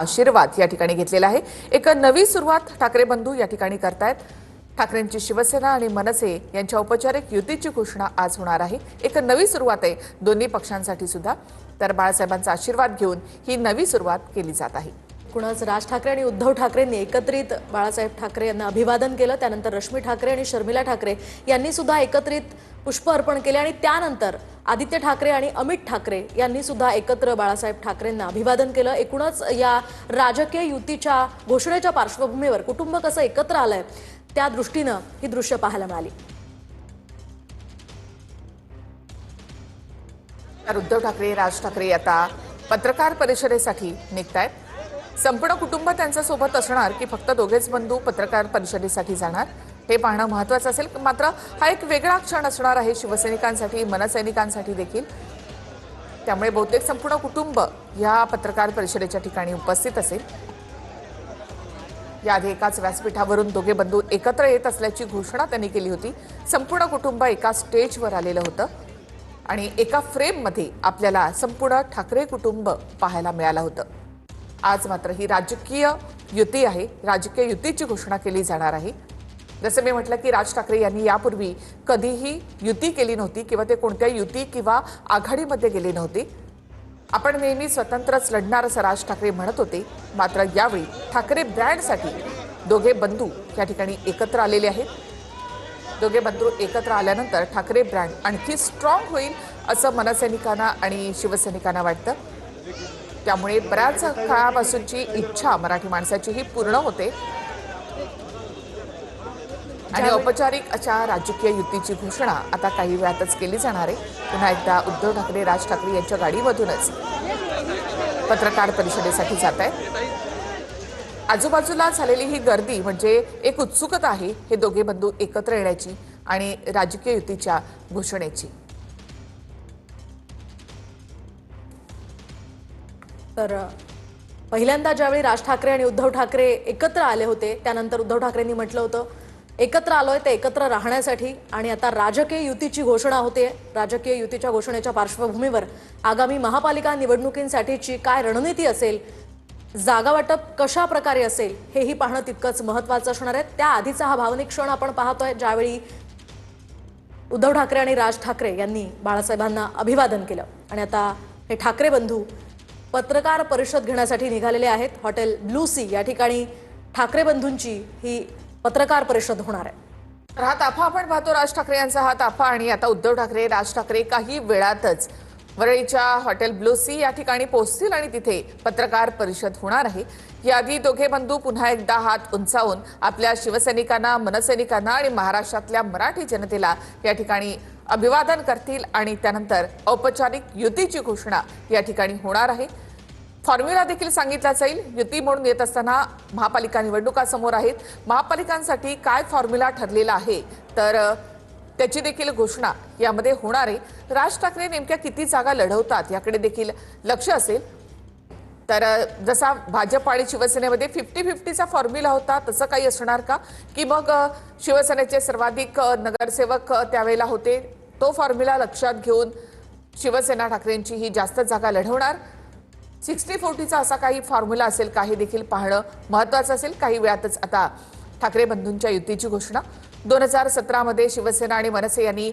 आशीर्वाद या ठिकाणी घेतलेला आहे। एक नवी सुरुवात ठाकरे बंधू या ठिकाणी करतायत। ठाकरेंची शिवसेना आणि मनसे यांच्या औपचारिक युतीची घोषणा आज होणार आहे। एक नवी सुरुवात आहे दोन्ही पक्षांसाठी सुद्धा। तर बाळासाहेबांचा आशीर्वाद घेऊन ही नवी सुरुवात केली जात आहे। कुणाच राज ठाकरे आणि उद्धव ठाकरेंनी एकत्रित बाळासाहेब ठाकरे यांना अभिवादन केलं। त्यानंतर रश्मी ठाकरे आणि शर्मिला ठाकरे यांनी सुद्धा एकत्रित पुष्प अर्पण केले आणि त्यानंतर आदित्य ठाकरे आणि अमित ठाकरे यांनी सुद्धा एकत्र बाळासाहेब ठाकरेंना अभिवादन केलं। एकूणच या राजकीय युतीच्या घोषणेच्या पार्श्वभूमीवर कुटुंब कसं एकत्र आलंय त्या दृष्टीनं ही दृश्य पाहायला मिळाली। तर उद्धव ठाकरे राज ठाकरे आता पत्रकार परिषदेसाठी निघतायत। संपूर्ण कुटुंब त्यांच्या सोबत असणार की फक्त दोघेच बंधू पत्रकार परिषदेसाठी जाणार हे पाहणं महत्त्वाचं असेल। मात्र हा एक वेगळा क्षण असणार आहे शिवसैनिकांसाठी मनसैनिकांसाठी देखील। त्यामुळे बहुतेक संपूर्ण कुटुंब या पत्रकार परिषदेच्या ठिकाणी उपस्थित असेल। याआधी एकाच व्यासपीठावरून दोघे बंधू एकत्र येत असल्याची घोषणा त्यांनी केली होती। संपूर्ण कुटुंब एका स्टेजवर आलेलं होतं आणि एका फ्रेममध्ये आपल्याला संपूर्ण ठाकरे कुटुंब पाहायला मिळालं होतं। आज मात्र ही राजकीय युती आहे। राजकीय युतीची घोषणा केली जाणार आहे। जसं मी म्हटलं की राज ठाकरे यांनी यापूर्वी कधीही युती केली नव्हती किंवा ते कोणत्या युती किंवा आघाडीमध्ये गेले नव्हते। आपण नेहमी स्वतंत्रच लढणार असं राज ठाकरे म्हणत होते। मात्र यावेळी ठाकरे ब्रँडसाठी दोघे बंधू या ठिकाणी एकत्र आलेले आहेत। दोघे बंधू एकत्र आल्यानंतर ठाकरे ब्रँड आणखी स्ट्रॉंग होईल असं मनसैनिकांना आणि शिवसैनिकांना वाटतं। त्यामुळे बऱ्याच काळापासूनची इच्छा मराठी माणसाची ही पूर्ण होते आणि औपचारिक अशा राजकीय युतीची घोषणा आता काही वेळातच केली जाणार आहे। पुन्हा एकदा उद्धव ठाकरे राज ठाकरे यांच्या गाडीमधूनच पत्रकार परिषदेसाठी जात आहेत। आजूबाजूला झालेली ही गर्दी म्हणजे एक उत्सुकता आहे हे दोघे बंधू एकत्र येण्याची आणि राजकीय युतीच्या घोषणेची। तर पहिल्यांदा ज्यावेळी राज ठाकरे आणि उद्धव ठाकरे एकत्र आले होते त्यानंतर उद्धव ठाकरेंनी म्हटलं होतं एकत्र आलोय ते एकत्र राहण्यासाठी आणि आता राजकीय युतीची घोषणा होते। राजकीय युतीच्या घोषणेच्या पार्श्वभूमीवर आगामी महापालिका निवडणुकींसाठीची काय रणनीती असेल, जागा वाटप कशा प्रकारे असेल हेही पाहणं तितकंच महत्त्वाचं असणार आहे। त्या आधीचा हा भावनिक क्षण आपण पाहतोय ज्यावेळी उद्धव ठाकरे आणि राज ठाकरे यांनी बाळासाहेबांना अभिवादन केलं आणि आता हे ठाकरे बंधू पत्रकार परिषद घेण्यासाठी निघालेले आहेत। हॉटेल ब्लू सी या ठिकाणी ठाकरे बंधूंची ही पत्रकार परिषद होणार आहे। हा ताफा आपण पाहतो राज ठाकरे यांचा हा ताफा आणि आता उद्धव ठाकरे राज ठाकरे काही वेळातच वरळीच्या हॉटेल ब्लू सी या ठिकाणी पोहोचतील आणि तिथे पत्रकार परिषद होणार आहे। याआधी दोघे बंधू पुन्हा एकदा हात उंचावून आपल्या शिवसैनिकांना मनसैनिकांना आणि महाराष्ट्रातल्या मराठी जनतेला या ठिकाणी अभिवादन करतील आणि त्यानंतर औपचारिक युतीची घोषणा या ठिकाणी होणार आहे। फॉर्म्युला देखील सांगितला जाईल। युती म्हणून येत असताना महापालिका निवडणुका समोर आहेत। महापालिकांसाठी काय फॉर्म्युला ठरलेला आहे तर त्याची देखील घोषणा यामध्ये होणार आहे। राज ठाकरे नेमक्या किती जागा लढवतात याकडे देखील लक्ष असेल। तर जसा भाजप आणि शिवसेनेमध्ये 50-50चा फॉर्म्युला होता तसं काही असणार का की मग शिवसेनेचे सर्वाधिक नगरसेवक त्यावेळेला होते तो फॉर्म्युला लक्षात घेऊन शिवसेना ठाकरेंची ही जास्त जागा लढवणार 60-40चा असा काही फॉर्म्युला असेल का हे देखील पाहणं महत्त्वाचं असेल। काही वेळातच आता ठाकरे बंधूंच्या युतीची घोषणा 2017 मध्ये शिवसेना आणि मनसे यांनी